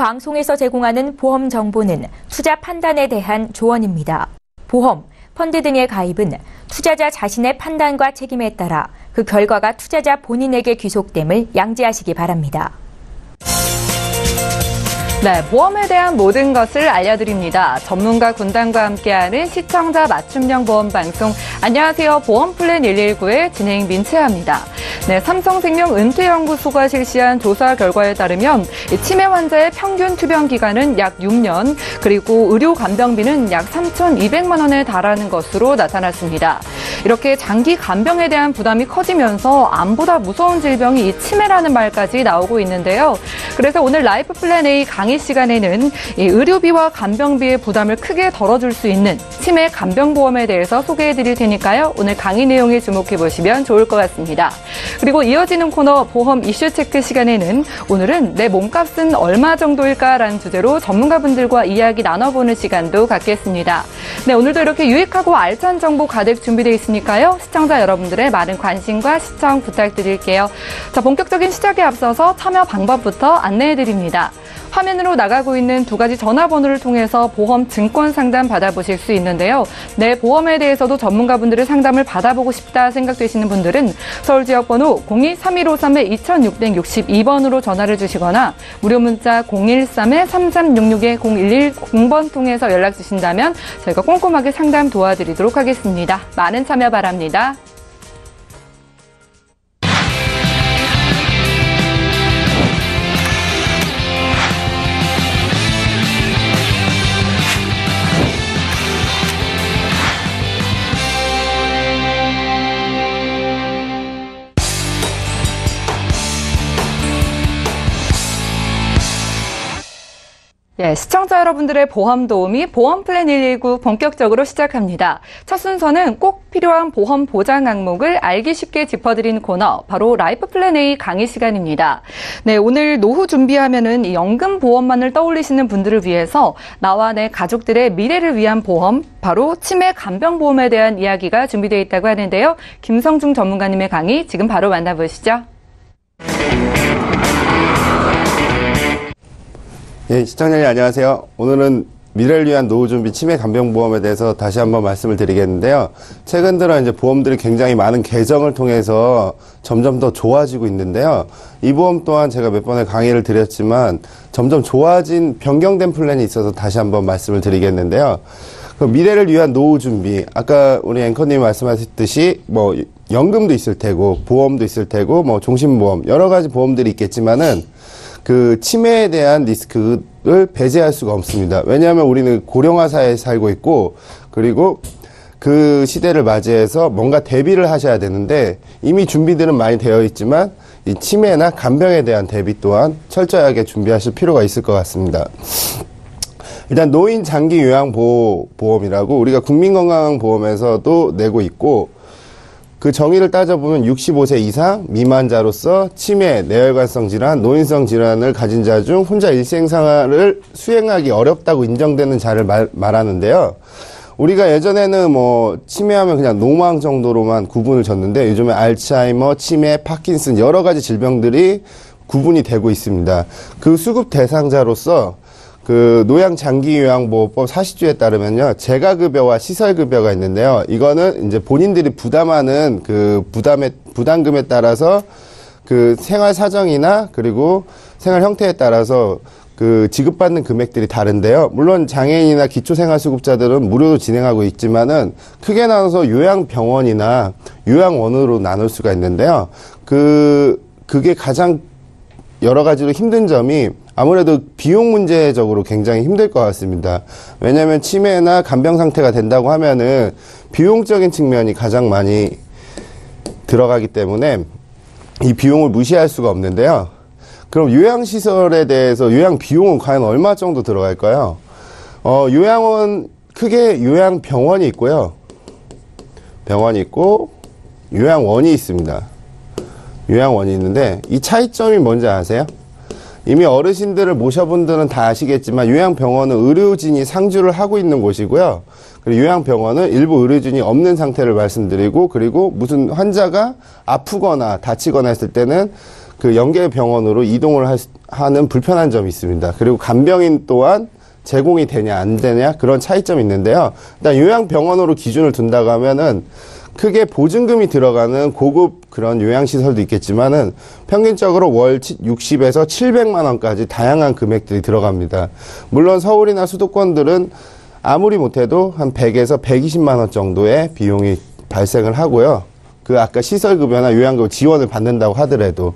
방송에서 제공하는 보험 정보는 투자 판단에 대한 조언입니다. 보험, 펀드 등의 가입은 투자자 자신의 판단과 책임에 따라 그 결과가 투자자 본인에게 귀속됨을 양지하시기 바랍니다. 네, 보험에 대한 모든 것을 알려드립니다. 전문가 군단과 함께하는 시청자 맞춤형 보험 방송. 안녕하세요. 보험플랜 119의 진행 민채아입니다. 네, 삼성생명 은퇴연구소가 실시한 조사 결과에 따르면 치매 환자의 평균 투병 기간은 약 6년, 그리고 의료 간병비는 약 3,200만 원에 달하는 것으로 나타났습니다. 이렇게 장기 간병에 대한 부담이 커지면서 암보다 무서운 질병이 이 치매라는 말까지 나오고 있는데요. 그래서 오늘 라이프 플랜 A 강의 시간에는 이 의료비와 간병비의 부담을 크게 덜어줄 수 있는 치매 간병보험에 대해서 소개해드릴 테니까요. 오늘 강의 내용에 주목해보시면 좋을 것 같습니다. 그리고 이어지는 코너 보험 이슈 체크 시간에는 오늘은 내 몸값은 얼마 정도일까라는 주제로 전문가분들과 이야기 나눠보는 시간도 갖겠습니다. 네, 오늘도 이렇게 유익하고 알찬 정보 가득 준비되어 있으니까요. 시청자 여러분들의 많은 관심과 시청 부탁드릴게요. 자, 본격적인 시작에 앞서서 참여 방법부터 안내해드립니다. 화면으로 나가고 있는 두 가지 전화번호를 통해서 보험 증권 상담 받아보실 수 있는데요. 내 보험에 대해서도 전문가분들의 상담을 받아보고 싶다 생각되시는 분들은 서울 지역번호 02-3153-2662번으로 전화를 주시거나 무료 문자 013-3366-0110번 통해서 연락 주신다면 저희가 꼼꼼하게 상담 도와드리도록 하겠습니다. 많은 참여 바랍니다. 네, 시청자 여러분들의 보험 도우미 보험플랜 119 본격적으로 시작합니다. 첫 순서는 꼭 필요한 보험 보장 항목을 알기 쉽게 짚어드리는 코너, 바로 라이프 플랜 A 강의 시간입니다. 네, 오늘 노후 준비하면은 이 연금 보험만을 떠올리시는 분들을 위해서 나와 내 가족들의 미래를 위한 보험, 바로 치매 간병보험에 대한 이야기가 준비되어 있다고 하는데요. 김성중 전문가님의 강의 지금 바로 만나보시죠. 예, 시청자 여러분 안녕하세요. 오늘은 미래를 위한 노후 준비 치매 간병보험에 대해서 다시 한번 말씀을 드리겠는데요. 최근 들어 이제 보험들이 굉장히 많은 개정을 통해서 점점 더 좋아지고 있는데요. 이 보험 또한 제가 몇 번의 강의를 드렸지만 점점 좋아진 변경된 플랜이 있어서 다시 한번 말씀을 드리겠는데요. 그 미래를 위한 노후 준비, 아까 우리 앵커님이 말씀하셨듯이 뭐 연금도 있을 테고 보험도 있을 테고 뭐 종신보험 여러 가지 보험들이 있겠지만은 그 치매에 대한 리스크를 배제할 수가 없습니다. 왜냐하면 우리는 고령화 사회에 살고 있고, 그리고 그 시대를 맞이해서 뭔가 대비를 하셔야 되는데 이미 준비들은 많이 되어 있지만 이 치매나 간병에 대한 대비 또한 철저하게 준비하실 필요가 있을 것 같습니다. 일단 노인 장기 요양 보험이라고 우리가 국민건강보험에서도 내고 있고, 그 정의를 따져보면 65세 이상 미만자로서 치매, 뇌혈관성 질환, 노인성 질환을 가진 자 중 혼자 일생생활을 수행하기 어렵다고 인정되는 자를 말하는데요. 우리가 예전에는 뭐 치매하면 그냥 노망 정도로만 구분을 졌는데 요즘에 알츠하이머, 치매, 파킨슨 여러 가지 질병들이 구분이 되고 있습니다. 그 수급 대상자로서 그 노양장기요양보호법 40조에 따르면요, 재가급여와 시설급여가 있는데요. 이거는 이제 본인들이 부담하는 그 부담금에 따라서 그 생활 사정이나 그리고 생활 형태에 따라서 그 지급받는 금액들이 다른데요. 물론 장애인이나 기초생활수급자들은 무료로 진행하고 있지만은 크게 나눠서 요양병원이나 요양원으로 나눌 수가 있는데요. 그게 가장 여러 가지로 힘든 점이 아무래도 비용 문제적으로 굉장히 힘들 것 같습니다. 왜냐하면 치매나 간병 상태가 된다고 하면은 비용적인 측면이 가장 많이 들어가기 때문에 이 비용을 무시할 수가 없는데요. 그럼 요양시설에 대해서 요양 비용은 과연 얼마 정도 들어갈까요? 요양원, 크게 요양병원이 있고요. 병원이 있고 요양원이 있습니다. 요양원이 있는데 이 차이점이 뭔지 아세요? 이미 어르신들을 모셔본 분들은 다 아시겠지만 요양병원은 의료진이 상주를 하고 있는 곳이고요. 그리고 요양병원은 일부 의료진이 없는 상태를 말씀드리고, 그리고 무슨 환자가 아프거나 다치거나 했을 때는 그 연계 병원으로 이동을 하는 불편한 점이 있습니다. 그리고 간병인 또한 제공이 되냐 안 되냐 그런 차이점이 있는데요. 일단 요양병원으로 기준을 둔다고 하면은 크게 보증금이 들어가는 고급 그런 요양시설도 있겠지만은 평균적으로 월 60에서 700만 원까지 다양한 금액들이 들어갑니다. 물론 서울이나 수도권들은 아무리 못해도 한 100에서 120만 원 정도의 비용이 발생을 하고요. 그 아까 시설급여나 요양급 지원을 받는다고 하더라도.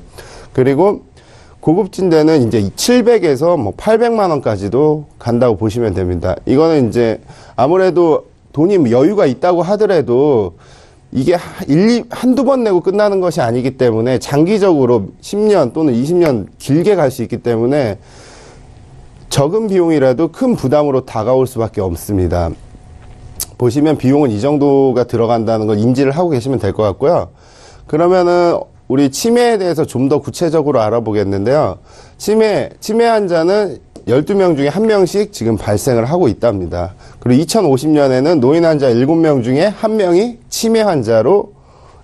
그리고 고급진 데는 이제 700에서 뭐 800만 원까지도 간다고 보시면 됩니다. 이거는 이제 아무래도 돈이 여유가 있다고 하더라도 이게 한두 번 내고 끝나는 것이 아니기 때문에 장기적으로 10년 또는 20년 길게 갈 수 있기 때문에 적은 비용이라도 큰 부담으로 다가올 수밖에 없습니다. 보시면 비용은 이 정도가 들어간다는 걸 인지를 하고 계시면 될 것 같고요. 그러면은 우리 치매에 대해서 좀 더 구체적으로 알아보겠는데요. 치매 환자는 12명 중에 1명씩 지금 발생을 하고 있답니다. 그리고 2050년에는 노인 환자 7명 중에 1명이 치매 환자로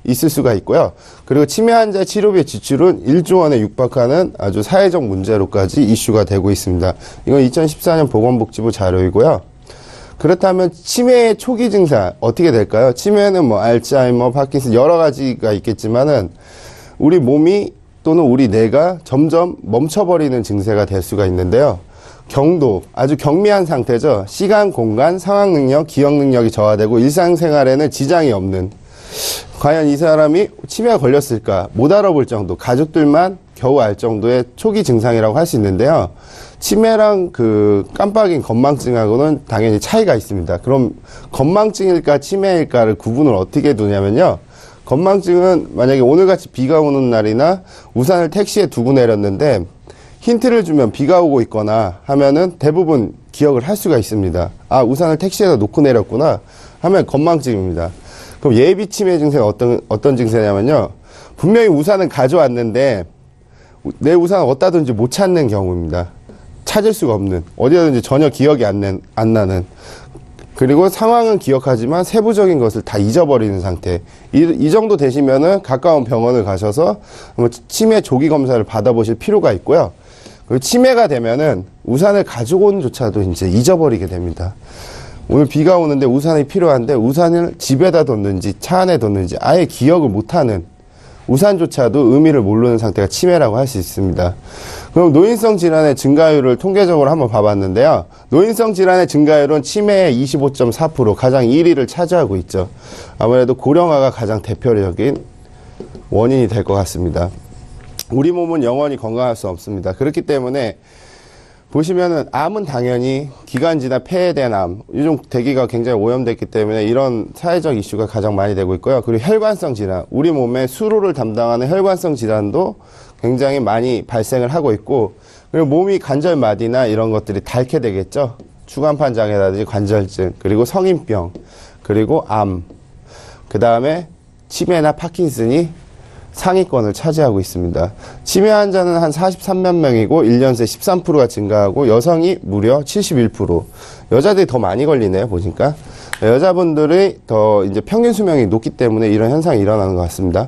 있을 수가 있고요. 그리고 치매 환자 치료비 지출은 1조 원에 육박하는 아주 사회적 문제로까지 이슈가 되고 있습니다. 이건 2014년 보건복지부 자료이고요. 그렇다면 치매의 초기 증상 어떻게 될까요? 치매는 뭐 알츠하이머, 파킨슨 여러 가지가 있겠지만은 우리 몸이 또는 우리 뇌가 점점 멈춰버리는 증세가 될 수가 있는데요. 경도, 아주 경미한 상태죠. 시간, 공간, 상황 능력, 기억 능력이 저하되고 일상생활에는 지장이 없는, 과연 이 사람이 치매가 걸렸을까 못 알아볼 정도, 가족들만 겨우 알 정도의 초기 증상이라고 할 수 있는데요. 치매랑 그 깜빡인 건망증하고는 당연히 차이가 있습니다. 그럼 건망증일까 치매일까를 구분을 어떻게 두냐면요. 건망증은 만약에 오늘같이 비가 오는 날이나 우산을 택시에 두고 내렸는데 힌트를 주면 비가 오고 있거나 하면은 대부분 기억을 할 수가 있습니다. 아, 우산을 택시에다 놓고 내렸구나 하면 건망증입니다. 그럼 예비 치매 증세는 어떤 증세냐면요. 분명히 우산은 가져왔는데 내 우산을 어디다 둔지 못 찾는 경우입니다. 찾을 수가 없는, 어디다든지 전혀 기억이 안 나는, 그리고 상황은 기억하지만 세부적인 것을 다 잊어버리는 상태. 이 정도 되시면은 가까운 병원을 가셔서 치매 조기 검사를 받아보실 필요가 있고요. 그리고 치매가 되면은 우산을 가지고 온 조차도 이제 잊어버리게 됩니다. 오늘 비가 오는데 우산이 필요한데 우산을 집에다 뒀는지 차 안에 뒀는지 아예 기억을 못하는, 우산조차도 의미를 모르는 상태가 치매라고 할 수 있습니다. 그럼 노인성 질환의 증가율을 통계적으로 한번 봐봤는데요. 노인성 질환의 증가율은 치매의 25.4% 가장 1위를 차지하고 있죠. 아무래도 고령화가 가장 대표적인 원인이 될 것 같습니다. 우리 몸은 영원히 건강할 수 없습니다. 그렇기 때문에 보시면은 암은 당연히 기관지나 폐에 대한 암, 요즘 대기가 굉장히 오염됐기 때문에 이런 사회적 이슈가 가장 많이 되고 있고요. 그리고 혈관성 질환, 우리 몸의 수로를 담당하는 혈관성 질환도 굉장히 많이 발생을 하고 있고, 그리고 몸이 관절마디나 이런 것들이 닳게 되겠죠. 추간판 장애라든지 관절증, 그리고 성인병, 그리고 암, 그 다음에 치매나 파킨슨이 상위권을 차지하고 있습니다. 치매 환자는 한 43만 명이고 1년 새 13%가 증가하고 여성이 무려 71%. 여자들이 더 많이 걸리네요, 보니까. 여자분들이 더 이제 평균 수명이 높기 때문에 이런 현상이 일어나는 것 같습니다.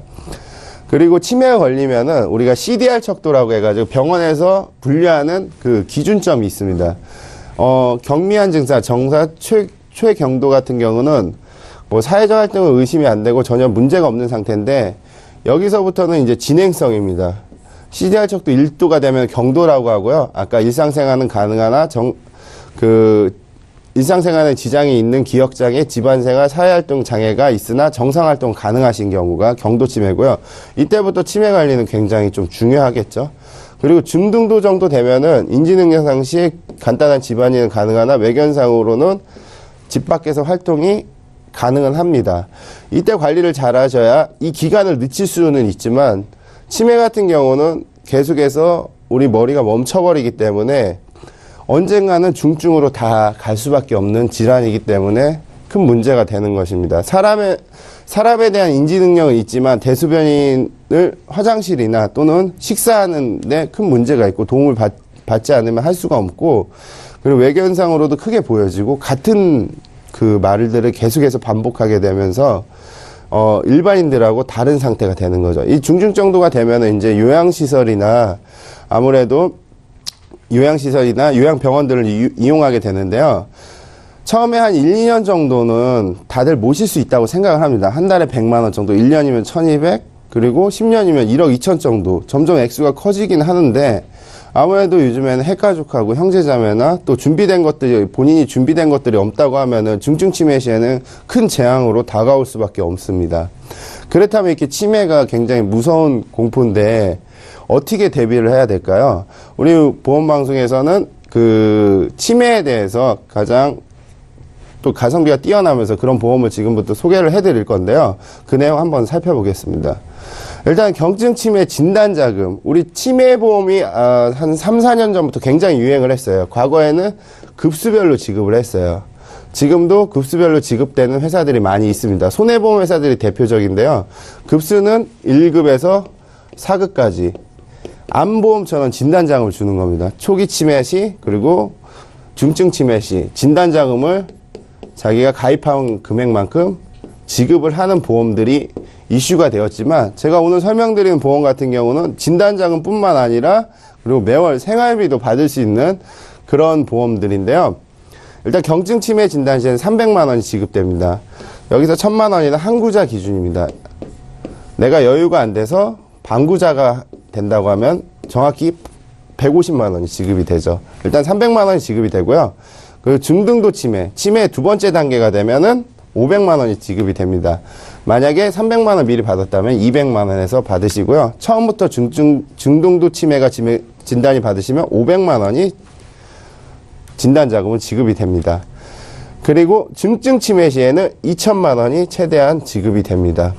그리고 치매가 걸리면은 우리가 CDR 척도라고 해가지고 병원에서 분류하는 그 기준점이 있습니다. 경미한 증상, 정사, 최경도 같은 경우는 뭐 사회적 활동은 의심이 안 되고 전혀 문제가 없는 상태인데, 여기서부터는 이제 진행성입니다. CDR 척도 1도가 되면 경도라고 하고요. 아까 일상생활은 가능하나 일상생활에 지장이 있는 기억장애, 집안생활, 사회활동 장애가 있으나 정상활동 가능하신 경우가 경도치매고요. 이때부터 치매 관리는 굉장히 좀 중요하겠죠. 그리고 중등도 정도 되면은 인지능력 상실, 간단한 집안일은 가능하나 외견상으로는 집 밖에서 활동이 가능은 합니다. 이때 관리를 잘 하셔야 이 기간을 늦출 수는 있지만, 치매 같은 경우는 계속해서 우리 머리가 멈춰버리기 때문에 언젠가는 중증으로 다 갈 수밖에 없는 질환이기 때문에 큰 문제가 되는 것입니다. 사람에 대한 인지 능력은 있지만 대소변을 화장실이나 또는 식사하는 데 큰 문제가 있고 도움을 받지 않으면 할 수가 없고, 그리고 외견상으로도 크게 보여지고 같은 그 말들을 계속해서 반복하게 되면서 일반인들하고 다른 상태가 되는 거죠. 이 중증 정도가 되면은 이제 요양시설이나 아무래도 요양병원들을 이용하게 되는데요. 처음에 한 1, 2년 정도는 다들 모실 수 있다고 생각을 합니다. 한 달에 100만 원 정도, 1년이면 1200, 그리고 10년이면 1억 2천 정도. 점점 액수가 커지긴 하는데 아무래도 요즘에는 핵가족하고 형제자매나 또 본인이 준비된 것들이 없다고 하면은 중증 치매 시에는 큰 재앙으로 다가올 수밖에 없습니다. 그렇다면 이렇게 치매가 굉장히 무서운 공포인데 어떻게 대비를 해야 될까요? 우리 보험방송에서는 그 치매에 대해서 가장 또 가성비가 뛰어나면서 그런 보험을 지금부터 소개를 해드릴 건데요. 그 내용 한번 살펴보겠습니다. 일단 경증 치매 진단자금, 우리 치매보험이 한 3, 4년 전부터 굉장히 유행을 했어요. 과거에는 급수별로 지급을 했어요. 지금도 급수별로 지급되는 회사들이 많이 있습니다. 손해보험 회사들이 대표적인데요. 급수는 1급에서 4급까지 암보험처럼 진단자금을 주는 겁니다. 초기 치매 시 그리고 중증 치매 시 진단자금을 자기가 가입한 금액만큼 지급을 하는 보험들이 이슈가 되었지만 제가 오늘 설명드리는 보험 같은 경우는 진단자금뿐만 아니라 그리고 매월 생활비도 받을 수 있는 그런 보험들인데요. 일단 경증 치매 진단 시에는 300만 원이 지급됩니다. 여기서 1000만 원이는 한구자 기준입니다. 내가 여유가 안 돼서 반구자가 된다고 하면 정확히 150만 원이 지급이 되죠. 일단 300만 원이 지급이 되고요. 그리고 중등도 치매의 두 번째 단계가 되면은 500만 원이 지급이 됩니다. 만약에 300만 원 미리 받았다면 200만 원에서 받으시고요. 처음부터 중등도 치매가 진단이 받으시면 500만 원이 진단자금은 지급이 됩니다. 그리고 중증 치매 시에는 2천만 원이 최대한 지급이 됩니다.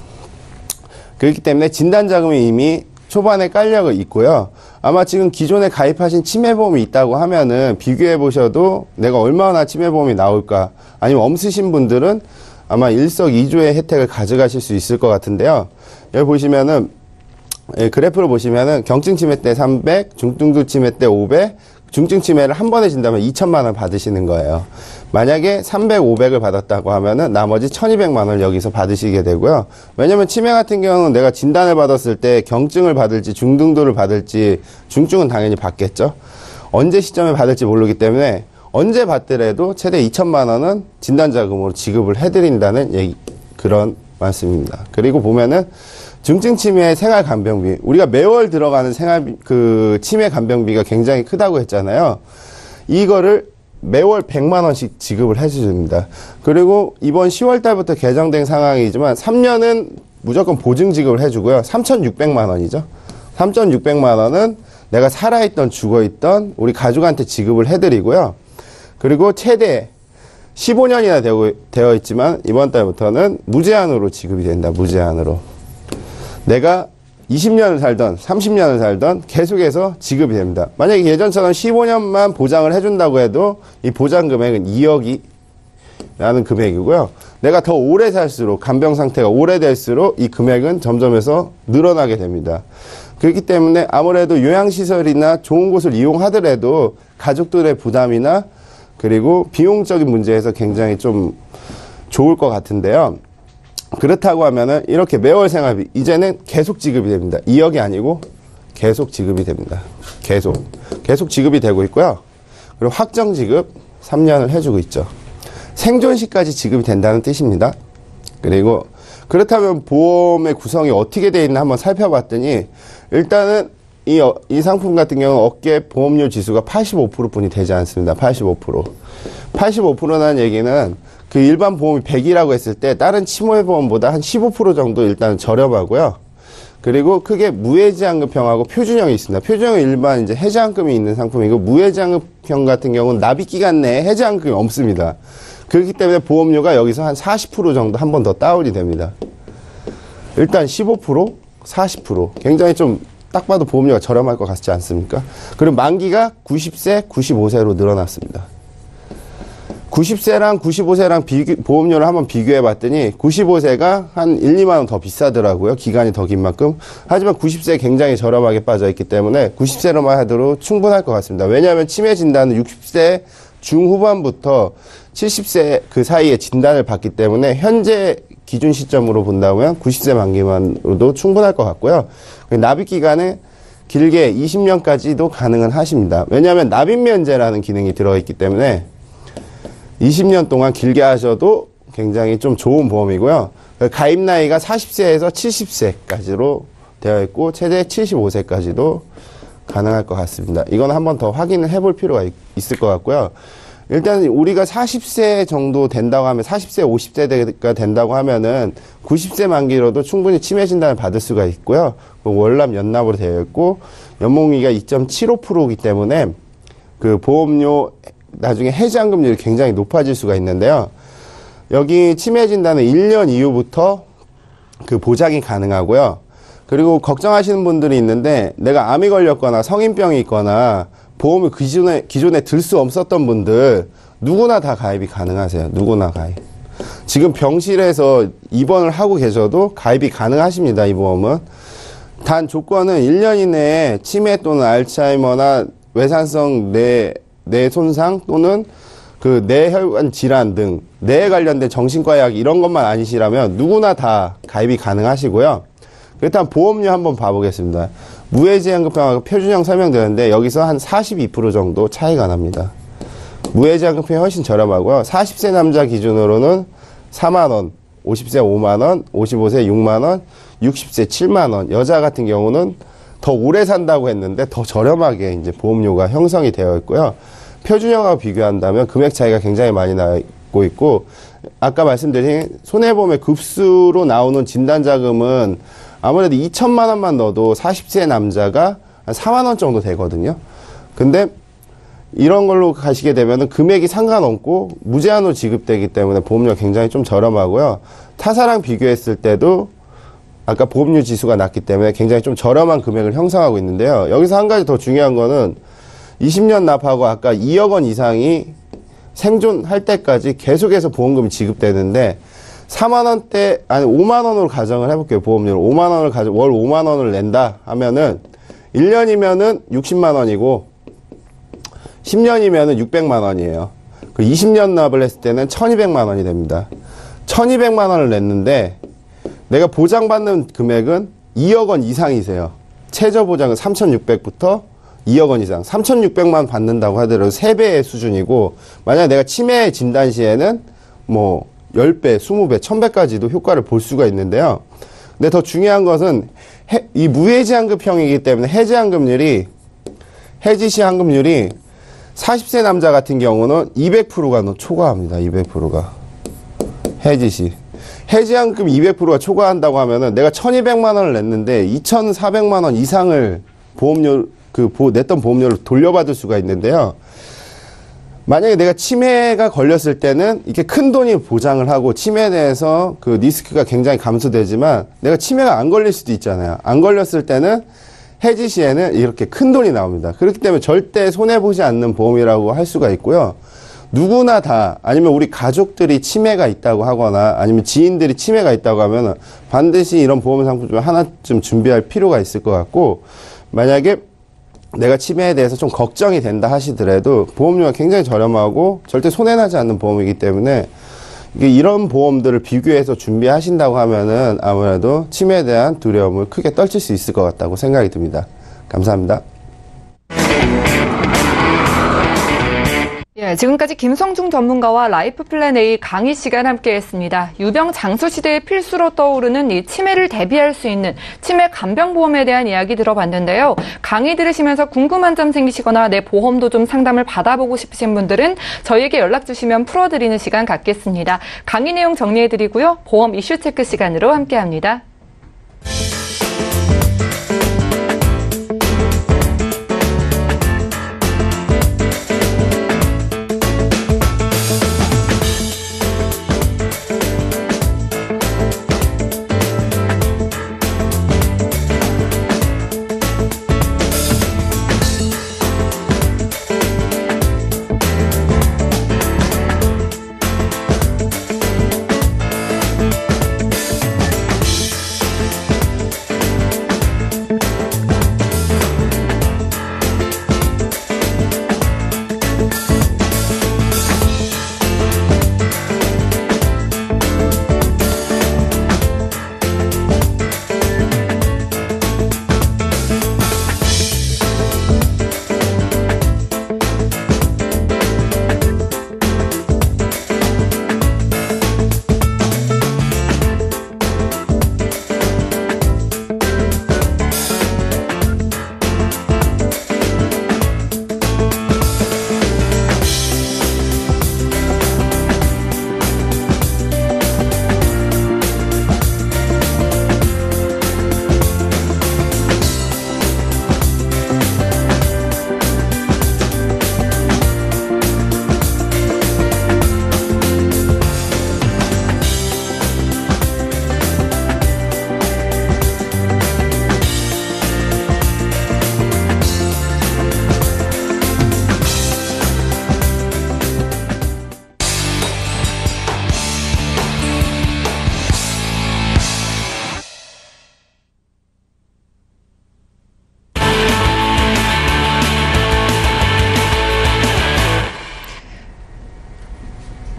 그렇기 때문에 진단자금이 이미 초반에 깔려 있고요. 아마 지금 기존에 가입하신 치매보험이 있다고 하면은 비교해 보셔도 내가 얼마나 치매보험이 나올까, 아니면 없으신 분들은 아마 일석이조의 혜택을 가져가실 수 있을 것 같은데요. 여기 보시면은 그래프를 보시면은 경증 치매 때 300, 중등도 치매 때 500, 중증 치매를 한 번에 진다면 2천만 원 받으시는 거예요. 만약에 300, 500을 받았다고 하면은 나머지 1200만 원을 여기서 받으시게 되고요. 왜냐면 치매 같은 경우는 내가 진단을 받았을 때 경증을 받을지 중등도를 받을지, 중증은 당연히 받겠죠. 언제 시점에 받을지 모르기 때문에 언제 받더라도 최대 2천만 원은 진단자금으로 지급을 해드린다는 그런 말씀입니다. 그리고 보면은 중증 치매의 생활 간병비, 우리가 매월 들어가는 치매 간병비가 굉장히 크다고 했잖아요. 이거를 매월 100만 원씩 지급을 해줍니다. 그리고 이번 10월 달부터 개정된 상황이지만 3년은 무조건 보증 지급을 해주고요. 3,600만 원이죠. 3,600만 원은 내가 살아있던 죽어있던 우리 가족한테 지급을 해드리고요. 그리고 최대 15년이나 되어 있지만 이번 달부터는 무제한으로 지급이 된다. 무제한으로. 내가 20년을 살던 30년을 살던 계속해서 지급이 됩니다. 만약에 예전처럼 15년만 보장을 해준다고 해도 이 보장 금액은 2억이라는 금액이고요. 내가 더 오래 살수록, 간병 상태가 오래될수록 이 금액은 점점해서 늘어나게 됩니다. 그렇기 때문에 아무래도 요양시설이나 좋은 곳을 이용하더라도 가족들의 부담이나 그리고 비용적인 문제에서 굉장히 좀 좋을 것 같은데요. 그렇다고 하면은 이렇게 매월 생활비 이제는 계속 지급이 됩니다. 2억이 아니고 계속 지급이 됩니다. 계속 지급이 되고 있고요. 그리고 확정 지급 3년을 해주고 있죠. 생존 시까지 지급이 된다는 뜻입니다. 그리고 그렇다면 보험의 구성이 어떻게 되어 있나 한번 살펴봤더니 일단은 이 상품 같은 경우는 업계 보험료 지수가 85%뿐이 되지 않습니다. 85%. 85%라는 얘기는 그 일반 보험이 100이라고 했을 때 다른 치매보험보다 한 15% 정도 일단 저렴하고요. 그리고 크게 무해지환급형하고 표준형이 있습니다. 표준형은 일반 이제 해지환급이 있는 상품이고 무해지환급형 같은 경우는 납입기간 내에 해지환급이 없습니다. 그렇기 때문에 보험료가 여기서 한 40% 정도 한 번 더 다운이 됩니다. 일단 15%, 40% 굉장히 좀 딱 봐도 보험료가 저렴할 것 같지 않습니까? 그리고 만기가 90세, 95세로 늘어났습니다. 90세랑 95세랑 보험료를 한번 비교해 봤더니 95세가 한 1, 2만 원 더 비싸더라고요. 기간이 더 긴 만큼. 하지만 90세 굉장히 저렴하게 빠져 있기 때문에 90세로만 해도 충분할 것 같습니다. 왜냐하면 치매 진단은 60세 중후반부터 70세 그 사이에 진단을 받기 때문에 현재 기준 시점으로 본다면 90세 만기만으로도 충분할 것 같고요. 납입 기간은 길게 20년까지도 가능은 하십니다. 왜냐하면 납입 면제라는 기능이 들어있기 때문에 20년 동안 길게 하셔도 굉장히 좀 좋은 보험이고요. 가입 나이가 40세에서 70세까지로 되어 있고 최대 75세까지도 가능할 것 같습니다. 이건 한번 더 확인을 해볼 필요가 있을 것 같고요. 일단 우리가 40세 정도 된다고 하면 40세, 50세가 된다고 하면은 90세 만기로도 충분히 치매 진단을 받을 수가 있고요. 월납 연납으로 되어 있고 연봉위가 2.75%이기 때문에 그 보험료 나중에 해지환급률이 굉장히 높아질 수가 있는데요. 여기 치매 진단은 1년 이후부터 그 보장이 가능하고요. 그리고 걱정하시는 분들이 있는데 내가 암이 걸렸거나 성인병이 있거나 보험을 기존에 들 수 없었던 분들 누구나 다 가입이 가능하세요. 누구나 가입. 지금 병실에서 입원을 하고 계셔도 가입이 가능하십니다. 이 보험은. 단 조건은 1년 이내에 치매 또는 알츠하이머나 외산성 뇌 손상 또는 그 뇌혈관 질환 등 뇌에 관련된 정신과 약 이런 것만 아니시라면 누구나 다 가입이 가능하시고요. 일단 보험료 한번 봐보겠습니다. 무해지환급형하고 표준형 설명되는데 여기서 한 42% 정도 차이가 납니다. 무해지환급형이 훨씬 저렴하고요. 40세 남자 기준으로는 4만원, 50세 5만원, 55세 6만원, 60세 7만원. 여자 같은 경우는 더 오래 산다고 했는데 더 저렴하게 이제 보험료가 형성이 되어 있고요. 표준형하고 비교한다면 금액 차이가 굉장히 많이 나고 있고, 아까 말씀드린 손해보험의 급수로 나오는 진단자금은 아무래도 2천만 원만 넣어도 40세 남자가 한 4만 원 정도 되거든요. 근데 이런 걸로 가시게 되면은 금액이 상관없고 무제한으로 지급되기 때문에 보험료가 굉장히 좀 저렴하고요. 타사랑 비교했을 때도 아까 보험료 지수가 낮기 때문에 굉장히 좀 저렴한 금액을 형성하고 있는데요. 여기서 한 가지 더 중요한 거는 20년 납하고 아까 2억 원 이상이 생존할 때까지 계속해서 보험금이 지급되는데 4만 원대, 아니 5만 원으로 가정을 해볼게요. 보험료를 5만 원을 월 5만 원을 낸다 하면은 1년이면은 60만 원이고 10년이면은 600만 원이에요. 그 20년 납을 했을 때는 1200만 원이 됩니다. 1200만 원을 냈는데 내가 보장받는 금액은 2억 원 이상이세요. 최저 보장은 3600부터 2억 원 이상. 3600만 받는다고 하더라도 3배의 수준이고, 만약 내가 치매 진단 시에는 뭐 10배, 20배, 1000배까지도 효과를 볼 수가 있는데요. 근데 더 중요한 것은 이 무해지환급형이기 때문에 해지환급률이, 해지시 환급률이 40세 남자 같은 경우는 200%가 초과합니다. 200%가. 해지시. 해지환급 200%가 초과한다고 하면은 내가 1200만 원을 냈는데 2400만 원 이상을 보험료, 냈던 보험료를 돌려받을 수가 있는데요. 만약에 내가 치매가 걸렸을 때는 이렇게 큰 돈이 보장을 하고 치매에 대해서 그 리스크가 굉장히 감소되지만 내가 치매가 안 걸릴 수도 있잖아요. 안 걸렸을 때는 해지 시에는 이렇게 큰 돈이 나옵니다. 그렇기 때문에 절대 손해보지 않는 보험이라고 할 수가 있고요. 누구나 다, 아니면 우리 가족들이 치매가 있다고 하거나 아니면 지인들이 치매가 있다고 하면 반드시 이런 보험 상품 중 하나쯤 준비할 필요가 있을 것 같고, 만약에 내가 치매에 대해서 좀 걱정이 된다 하시더라도 보험료가 굉장히 저렴하고 절대 손해나지 않는 보험이기 때문에 이런 보험들을 비교해서 준비하신다고 하면은 아무래도 치매에 대한 두려움을 크게 떨칠 수 있을 것 같다고 생각이 듭니다. 감사합니다. 예, 지금까지 김성중 전문가와 라이프 플랜 A 강의 시간 함께했습니다. 유병 장수 시대의 필수로 떠오르는 이 치매를 대비할 수 있는 치매 간병보험에 대한 이야기 들어봤는데요. 강의 들으시면서 궁금한 점 생기시거나 내 보험도 좀 상담을 받아보고 싶으신 분들은 저희에게 연락 주시면 풀어드리는 시간 갖겠습니다. 강의 내용 정리해드리고요. 보험 이슈 체크 시간으로 함께합니다.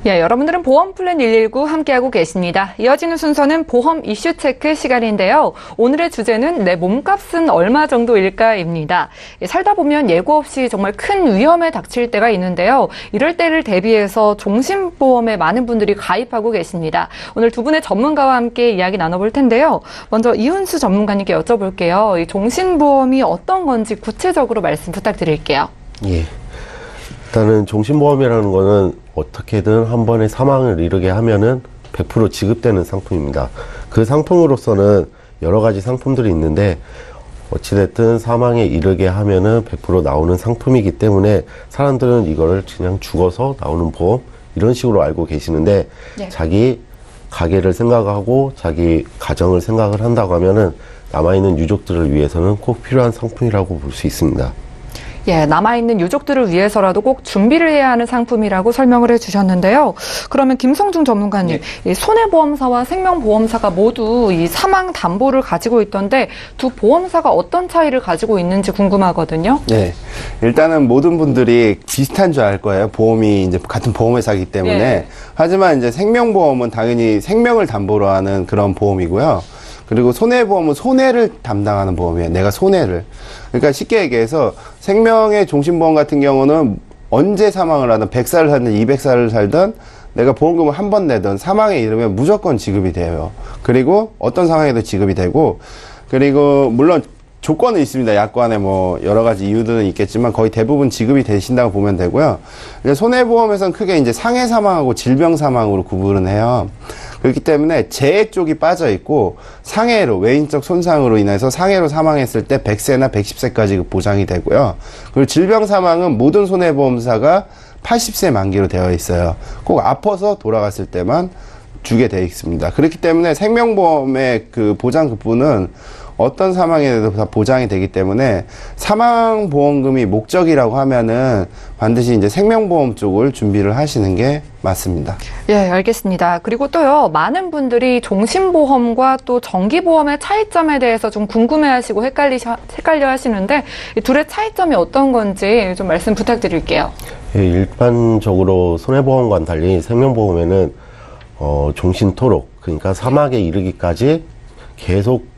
예, 여러분들은 보험 플랜 119 함께하고 계십니다. 이어지는 순서는 보험 이슈 체크 시간인데요. 오늘의 주제는 내 몸값은 얼마 정도일까입니다. 살다 보면 예고 없이 정말 큰 위험에 닥칠 때가 있는데요. 이럴 때를 대비해서 종신보험에 많은 분들이 가입하고 계십니다. 오늘 두 분의 전문가와 함께 이야기 나눠볼 텐데요. 먼저 이훈수 전문가님께 여쭤볼게요. 이 종신보험이 어떤 건지 구체적으로 말씀 부탁드릴게요. 예. 일단은 종신보험이라는 거는 어떻게든 한 번에 사망을 이르게 하면은 100% 지급되는 상품입니다. 그 상품으로서는 여러 가지 상품들이 있는데 어찌됐든 사망에 이르게 하면은 100% 나오는 상품이기 때문에 사람들은 이거를 그냥 죽어서 나오는 보험 이런 식으로 알고 계시는데 네. 자기 가게를 생각하고 자기 가정을 생각을 한다고 하면은 남아있는 유족들을 위해서는 꼭 필요한 상품이라고 볼 수 있습니다. 예, 남아있는 유족들을 위해서라도 꼭 준비를 해야 하는 상품이라고 설명을 해주셨는데요. 그러면 김성중 전문가님, 이 손해보험사와 생명보험사가 모두 이 사망 담보를 가지고 있던데 두 보험사가 어떤 차이를 가지고 있는지 궁금하거든요. 네. 일단은 모든 분들이 비슷한 줄 알 거예요. 보험이 이제 같은 보험회사이기 때문에. 예. 하지만 이제 생명보험은 당연히 생명을 담보로 하는 그런 보험이고요. 그리고 손해보험은 손해를 담당하는 보험이에요. 내가 손해를. 그러니까 쉽게 얘기해서 생명의 종신보험 같은 경우는 언제 사망을 하든 100살을 살든 200살을 살든 내가 보험금을 한 번 내든 사망에 이르면 무조건 지급이 돼요. 그리고 어떤 상황에도 지급이 되고, 그리고 물론 조건은 있습니다. 약관에 뭐 여러 가지 이유들은 있겠지만 거의 대부분 지급이 되신다고 보면 되고요. 손해보험에서는 크게 이제 상해 사망하고 질병 사망으로 구분을 해요. 그렇기 때문에 재해 쪽이 빠져 있고 상해로 외인적 손상으로 인해서 상해로 사망했을 때 100세나 110세까지 보장이 되고요. 그리고 질병 사망은 모든 손해보험사가 80세 만기로 되어 있어요. 꼭 아파서 돌아갔을 때만 주게 되어 있습니다. 그렇기 때문에 생명보험의 그 보장 급부는 어떤 상황에도 다 보장이 되기 때문에 사망보험금이 목적이라고 하면은 반드시 이제 생명보험 쪽을 준비를 하시는 게 맞습니다. 예, 알겠습니다. 그리고 또요, 많은 종신보험과 또 정기보험의 차이점에 대해서 좀 궁금해하시고 헷갈려 하시는데 이 둘의 차이점이 어떤 건지 좀 말씀 부탁드릴게요. 예, 일반적으로 손해보험과는 달리 생명보험에는 종신토록, 그러니까 사망에 이르기까지 계속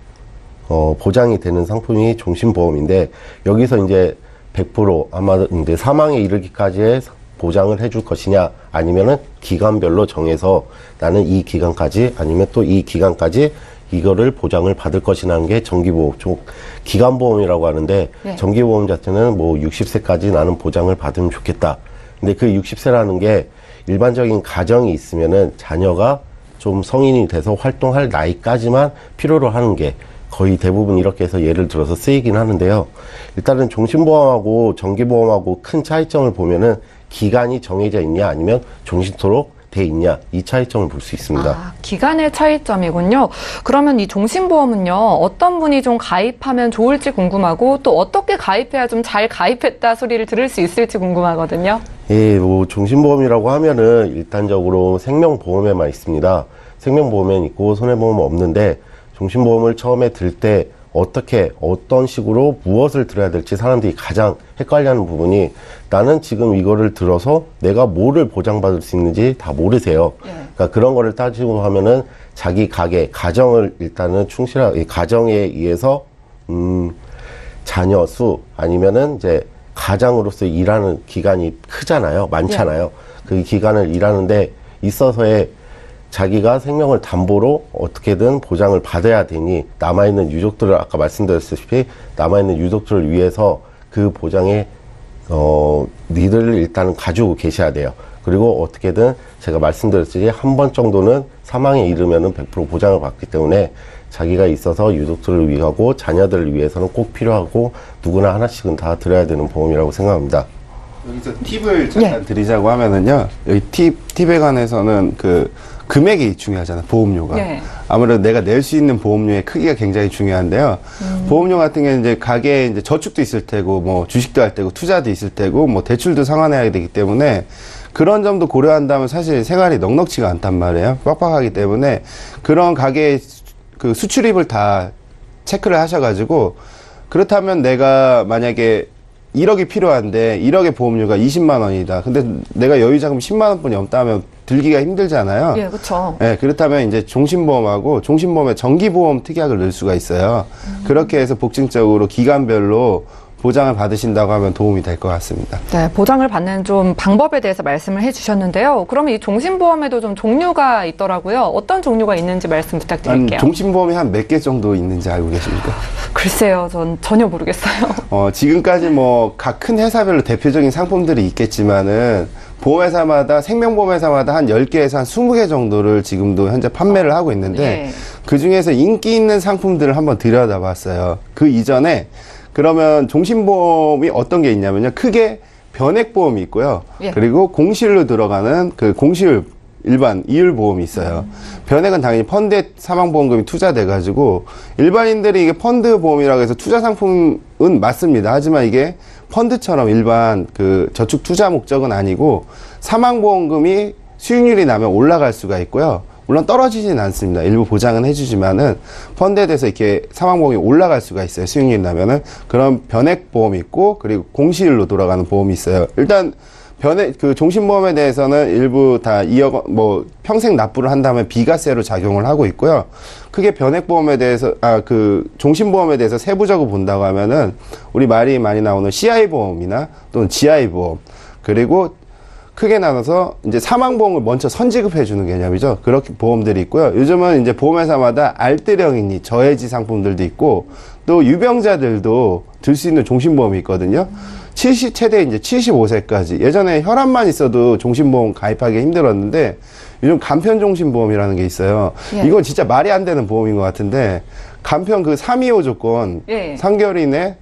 보장이 되는 상품이 종신보험인데, 여기서 이제 100% 아마 이제 사망에 이르기까지의 보장을 해줄 것이냐, 아니면은 기간별로 정해서 나는 이 기간까지, 아니면 또 이 기간까지 이거를 보장을 받을 것이라는 게 정기보험, 기간보험이라고 하는데, 네. 정기보험 자체는 뭐 60세까지 나는 보장을 받으면 좋겠다. 근데 그 60세라는 게 일반적인 가정이 있으면은 자녀가 좀 성인이 돼서 활동할 나이까지만 필요로 하는 게 거의 대부분 이렇게 해서 예를 들어서 쓰이긴 하는데요. 일단은 종신보험하고 정기보험하고 큰 차이점을 보면은 기간이 정해져 있냐 아니면 종신토록 돼 있냐, 이 차이점을 볼 수 있습니다. 아, 기간의 차이점이군요. 그러면 이 종신보험은요, 어떤 분이 좀 가입하면 좋을지 궁금하고 또 어떻게 가입해야 좀 잘 가입했다 소리를 들을 수 있을지 궁금하거든요. 예, 뭐 종신보험이라고 하면은 일단적으로 생명보험에만 있습니다. 생명보험엔 있고 손해보험은 없는데, 종신보험을 처음에 들 때 어떤 식으로 무엇을 들어야 될지 사람들이 가장 헷갈려하는 부분이, 나는 지금 이거를 들어서 내가 뭐를 보장받을 수 있는지 다 모르세요. 그러니까 그런 거를 따지고 하면은 자기 가정을 일단은 충실하게, 가정에 의해서 자녀 수 아니면은 이제 가장으로서 일하는 기간이 크잖아요. 많잖아요. 그 기간을 일하는데 있어서의 자기가 생명을 담보로 어떻게든 보장을 받아야 되니 남아있는 유족들을, 아까 말씀드렸다시피 남아있는 유족들을 위해서 그 보장에 니들을 일단은 가지고 계셔야 돼요. 그리고 어떻게든 제가 말씀드렸듯이 한 번 정도는 사망에 이르면은 100% 보장을 받기 때문에 자기가 있어서 유족들을 위하고 자녀들을 위해서는 꼭 필요하고 누구나 하나씩은 다 들어야 되는 보험이라고 생각합니다. 여기서 팁을 잠깐 드리자고 하면은요, 여기 팁에 관해서는 그 금액이 중요하잖아요. 보험료가. 네. 아무래도 내가 낼 수 있는 보험료의 크기가 굉장히 중요한데요. 보험료 같은 경우는 이제 가게에 이제 저축도 있을 테고, 뭐 주식도 할 테고, 투자도 있을 테고, 뭐 대출도 상환해야 되기 때문에 그런 점도 고려한다면 사실 생활이 넉넉지가 않단 말이에요. 빡빡하기 때문에 그런 가게의 그 수출입을 다 체크를 하셔가지고, 그렇다면 내가 만약에 1억이 필요한데 1억의 보험료가 20만 원이다. 근데 내가 여유 자금 10만 원뿐이 없다 하면 들기가 힘들잖아요. 예, 그렇죠. 네, 그렇다면 이제 종신보험하고 종신보험에 정기보험 특약을 넣을 수가 있어요. 그렇게 해서 복층적으로 기간별로 보장을 받으신다고 하면 도움이 될 것 같습니다. 네, 보장을 받는 좀 방법에 대해서 말씀을 해주셨는데요. 그러면 이 종신보험에도 좀 종류가 있더라고요. 어떤 종류가 있는지 말씀 부탁드릴게요. 종신보험이 한 몇 개 정도 있는지 알고 계십니까? 글쎄요, 전 전혀 모르겠어요. 지금까지 뭐 각 큰 회사별로 대표적인 상품들이 있겠지만은 보험회사마다 생명보험회사마다 한 10개에서 한 20개 정도를 지금도 현재 판매를 하고 있는데 예. 그 중에서 인기 있는 상품들을 한번 들여다봤어요. 그 이전에 그러면 종신보험이 어떤 게 있냐면요. 크게 변액보험이 있고요. 예. 그리고 공실로 들어가는 그 공실 일반 이율보험이 있어요. 변액은 당연히 펀드에 사망보험금이 투자돼가지고 일반인들이 이게 펀드보험이라고 해서 투자 상품은 맞습니다. 하지만 이게 펀드처럼 일반 그 저축 투자 목적은 아니고 사망보험금이 수익률이 나면 올라갈 수가 있고요. 물론 떨어지지는 않습니다. 일부 보장은 해주지만은 펀드에 대해서 이렇게 사망보험이 올라갈 수가 있어요. 수익률이 나면은 그런 변액보험이 있고 그리고 공시일로 돌아가는 보험이 있어요. 일단 그 종신보험에 대해서는 일부 다 2억 뭐 평생 납부를 한다면 비과세로 작용을 하고 있고요. 크게 변액보험에 대해서 그 종신보험에 대해서 세부적으로 본다고 하면은 우리 말이 많이 나오는 CI 보험이나 또는 GI 보험 그리고 크게 나눠서 이제 사망보험을 먼저 선지급해 주는 개념이죠. 그렇게 보험들이 있고요. 요즘은 이제 보험회사마다 알뜰형이니 저해지 상품들도 있고 또 유병자들도 들 수 있는 종신보험이 있거든요. 최대 이제 75세까지. 예전에 혈압만 있어도 종신보험 가입하기 힘들었는데 요즘 간편종신보험이라는 게 있어요. 예. 이건 진짜 말이 안 되는 보험인 것 같은데 간편 그 325 조건 예. 3개월 이내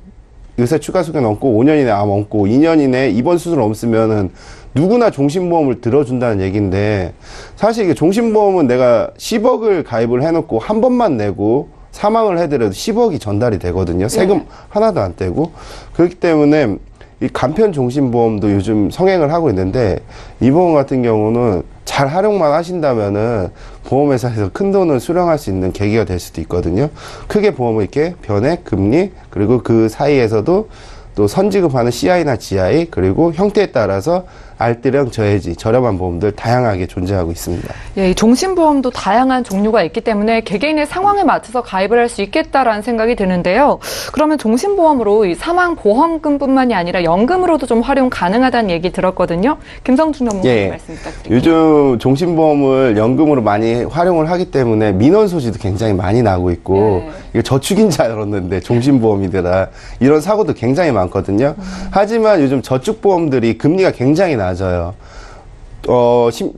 의사 추가 수경 넘고 5년 이내 암 없고 2년 이내 입원 수술 없으면은 누구나 종신보험을 들어준다는 얘기인데 사실 이게 종신보험은 내가 10억을 가입을 해놓고 한 번만 내고 사망을 해더라도 10억이 전달이 되거든요. 세금 하나도 안 떼고. 그렇기 때문에 이 간편 종신보험도 요즘 성행을 하고 있는데 이 보험 같은 경우는 잘 활용만 하신다면은 보험회사에서 큰 돈을 수령할 수 있는 계기가 될 수도 있거든요. 크게 보험을 이렇게 변액, 금리 그리고 그 사이에서도 또 선지급하는 CI나 GI 그리고 형태에 따라서 알뜰형 저해지 저렴한 보험들 다양하게 존재하고 있습니다. 예, 이 종신보험도 다양한 종류가 있기 때문에 개개인의 상황에 맞춰서 가입을 할 수 있겠다라는 생각이 드는데요. 그러면 종신보험으로 이 사망보험금뿐만이 아니라 연금으로도 좀 활용 가능하다는 얘기 들었거든요. 김성준 전문가님 말씀 부탁드립니다. 요즘 종신보험을 연금으로 많이 활용을 하기 때문에 민원 소지도 굉장히 많이 나고 있고 이거 저축인 줄 알았는데 종신보험이더라 이런 사고도 굉장히 많거든요. 하지만 요즘 저축보험들이 금리가 굉장히 낮아요.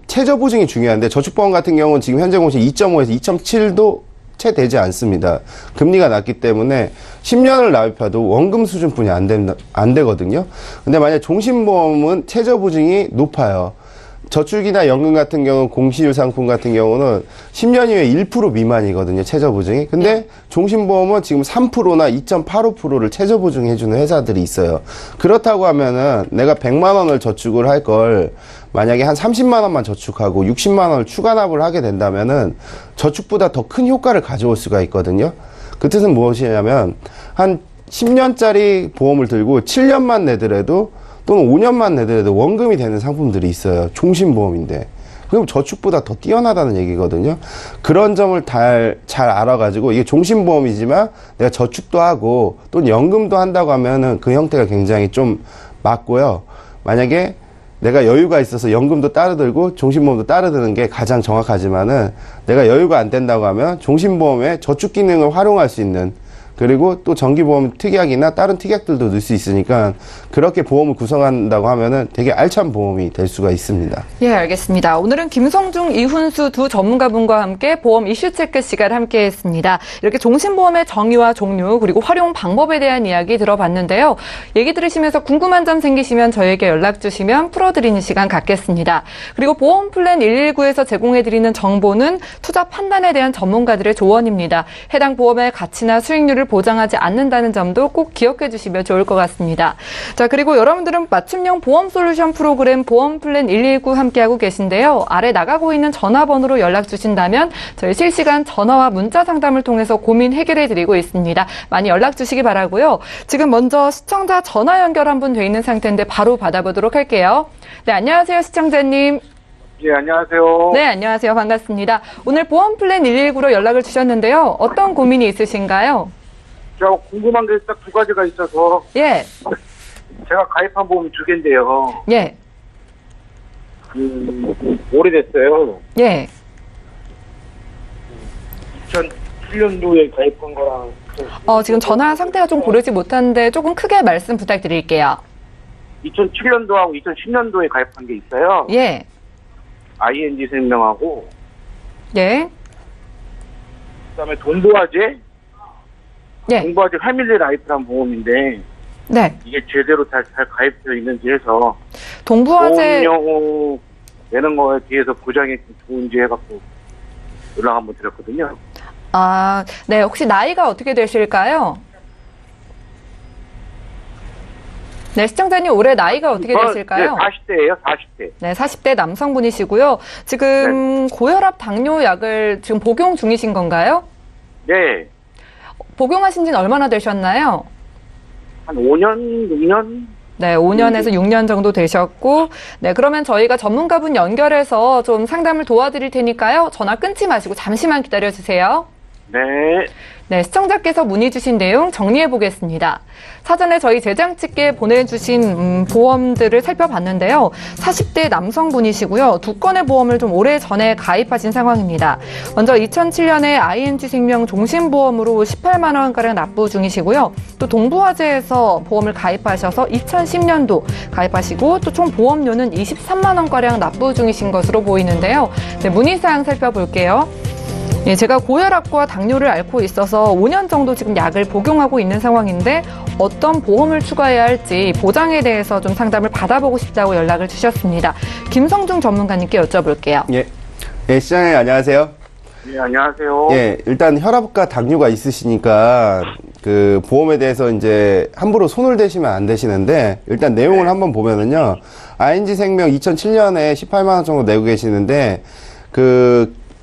최저 보증이 중요한데 저축보험 같은 경우는 지금 현재 공시 2.5에서 2.7도 채 되지 않습니다. 금리가 낮기 때문에 10년을 납입해도 원금 수준뿐이 안 되거든요. 근데 만약 종신보험은 최저 보증이 높아요. 저축이나 연금 같은 경우는 공시율 상품 같은 경우는 10년 이후에 1% 미만이거든요. 최저 보증이. 근데 종신보험은 지금 3%나 2.85%를 최저 보증해주는 회사들이 있어요. 그렇다고 하면은 내가 100만 원을 저축을 할 걸 만약에 한 30만 원만 저축하고 60만 원을 추가 납을 하게 된다면은 저축보다 더 큰 효과를 가져올 수가 있거든요. 그 뜻은 무엇이냐면 한 10년짜리 보험을 들고 7년만 내더라도 또는 5년만 내더라도 원금이 되는 상품들이 있어요. 종신보험인데. 그럼 저축보다 더 뛰어나다는 얘기거든요. 그런 점을 잘 알아가지고 이게 종신보험이지만 내가 저축도 하고 또는 연금도 한다고 하면은 그 형태가 굉장히 좀 맞고요. 만약에 내가 여유가 있어서 연금도 따로 들고 종신보험도 따로 드는 게 가장 정확하지만은 내가 여유가 안 된다고 하면 종신보험의 저축 기능을 활용할 수 있는 그리고 또 정기보험 특약이나 다른 특약들도 넣을 수 있으니까 그렇게 보험을 구성한다고 하면은 되게 알찬 보험이 될 수가 있습니다. 예, 알겠습니다. 오늘은 김성중, 이훈수 두 전문가분과 함께 보험 이슈 체크 시간 함께 했습니다. 이렇게 종신보험의 정의와 종류 그리고 활용 방법에 대한 이야기 들어봤는데요. 얘기 들으시면서 궁금한 점 생기시면 저에게 연락 주시면 풀어드리는 시간 갖겠습니다. 그리고 보험 플랜 119에서 제공해드리는 정보는 투자 판단에 대한 전문가들의 조언입니다. 해당 보험의 가치나 수익률을 보장하지 않는다는 점도 꼭 기억해 주시면 좋을 것 같습니다. 자, 그리고 여러분들은 맞춤형 보험 솔루션 프로그램 보험 플랜 119 함께하고 계신데요. 아래 나가고 있는 전화번호로 연락 주신다면 저희 실시간 전화와 문자 상담을 통해서 고민 해결해 드리고 있습니다. 많이 연락 주시기 바라고요. 지금 먼저 시청자 전화 연결 한 분 돼 있는 상태인데 바로 받아보도록 할게요. 네, 안녕하세요, 시청자님. 예, 안녕하세요. 네, 안녕하세요. 반갑습니다. 오늘 보험 플랜 119로 연락을 주셨는데요. 어떤 고민이 있으신가요? 제가 궁금한 게 딱 두 가지가 있어서 예, 제가 가입한 보험이 두 개인데요. 예, 오래됐어요. 예. 2007년도에 가입한 거랑 지금 전화 상태가 좀 고르지 못한데 조금 크게 말씀 부탁드릴게요. 2007년도하고 2010년도에 가입한 게 있어요. 예, ING 생명하고 예, 그다음에 동부화재 예, 동부화재 패밀리 라이프란 보험인데 네. 이게 제대로 잘 가입되어 있는지 해서 동부화재, 보험료 내는 거에 비해서 보장이 좀 좋은지 해갖고 연락 한번 드렸거든요. 네. 혹시 나이가 어떻게 되실까요? 네, 시청자님 올해 나이가 어떻게 되실까요? 네, 40대예요, 40대. 네, 40대 남성분이시고요. 지금 고혈압 당뇨약을 지금 복용 중이신 건가요? 네, 복용하신 지는 얼마나 되셨나요? 한 5년, 6년? 네, 5년에서 6년 정도 되셨고, 네, 그러면 저희가 전문가분 연결해서 좀 상담을 도와드릴 테니까요. 전화 끊지 마시고 잠시만 기다려주세요. 네. 네, 시청자께서 문의 주신 내용 정리해 보겠습니다. 사전에 저희 제작진께 보내주신 보험들을 살펴봤는데요. 40대 남성분이시고요. 두 건의 보험을 좀 오래전에 가입하신 상황입니다. 먼저 2007년에 ING생명 종신보험으로 18만 원가량 납부 중이시고요. 또 동부화재에서 보험을 가입하셔서 2010년도 가입하시고 또 총 보험료는 23만 원가량 납부 중이신 것으로 보이는데요. 네, 문의사항 살펴볼게요. 예, 제가 고혈압과 당뇨를 앓고 있어서 5년 정도 지금 약을 복용하고 있는 상황인데 어떤 보험을 추가해야 할지 보장에 대해서 좀 상담을 받아보고 싶다고 연락을 주셨습니다. 김성중 전문가님께 여쭤볼게요. 예. 예, 시장님 안녕하세요. 네, 안녕하세요. 예, 일단 혈압과 당뇨가 있으시니까 그 보험에 대해서 이제 함부로 손을 대시면 안 되시는데 일단 내용을 한번 보면은요. ING생명 2007년에 18만 원 정도 내고 계시는데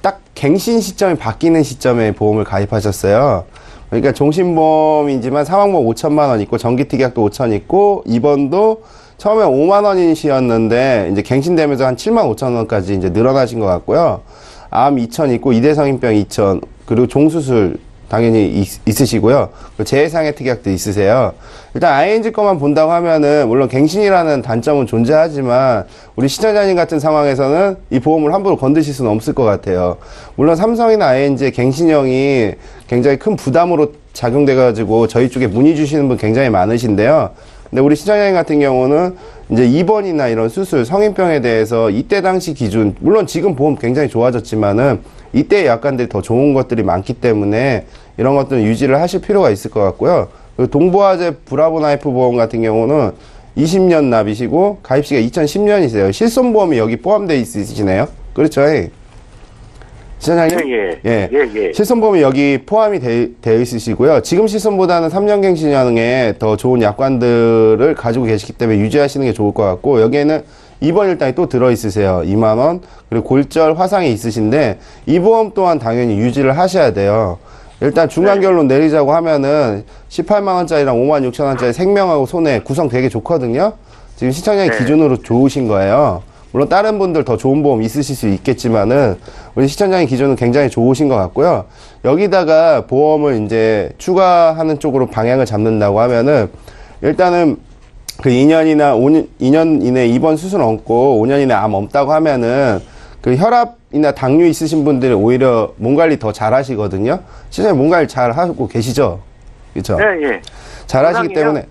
딱 갱신 시점이 바뀌는 시점에 보험을 가입하셨어요. 그러니까 종신보험이지만 사망보험 5천만 원 있고 정기특약도 5천 있고 입원도 처음에 5만 원이셨는데 이제 갱신되면서 한 7만 5천 원까지 이제 늘어나신 것 같고요. 암 2천 있고 이대성인병 2천 그리고 종수술 당연히 있으시고요. 재해상해 특약도 있으세요. 일단 ING 것만 본다고 하면은 물론 갱신이라는 단점은 존재하지만 우리 시청자님 같은 상황에서는 이 보험을 함부로 건드실 수는 없을 것 같아요. 물론 삼성이나 ING의 갱신형이 굉장히 큰 부담으로 작용돼가지고 저희 쪽에 문의 주시는 분 굉장히 많으신데요. 근데 우리 시청자님 같은 경우는 이제 입원이나 이런 수술, 성인병에 대해서 이때 당시 기준, 물론 지금 보험 굉장히 좋아졌지만은 이때 약관들이 더 좋은 것들이 많기 때문에 이런 것들은 유지를 하실 필요가 있을 것 같고요. 그리고 동부화재 브라보나이프 보험 같은 경우는 20년 납이시고 가입 시기가 2010년이세요. 실손보험이 여기 포함되어 있으시네요. 그렇죠? 시장님? 예. 실손보험이 여기 포함이 되어 있으시고요. 지금 실손보다는 3년 갱신형에 더 좋은 약관들을 가지고 계시기 때문에 유지하시는 게 좋을 것 같고 여기에는 입원 일당이 또 들어있으세요. 2만 원. 그리고 골절 화상이 있으신데 이 보험 또한 당연히 유지를 하셔야 돼요. 일단 중간결론 내리자고 하면은 18만 원짜리랑 5만 6천 원짜리 생명하고 손해 구성 되게 좋거든요. 지금 시청자의 기준으로 좋으신 거예요. 물론 다른 분들 더 좋은 보험 있으실 수 있겠지만은 우리 시청자의 기준은 굉장히 좋으신 것 같고요. 여기다가 보험을 이제 추가하는 쪽으로 방향을 잡는다고 하면은 일단은 그 2년 이내 입원 수술 없고 5년 이내 암 없다고 하면은 그 혈압이나 당뇨 있으신 분들이 오히려 몸 관리 더 잘 하시거든요. 시장님 몸 관리 잘 하고 계시죠? 그렇죠? 예. 잘 하시기 때문에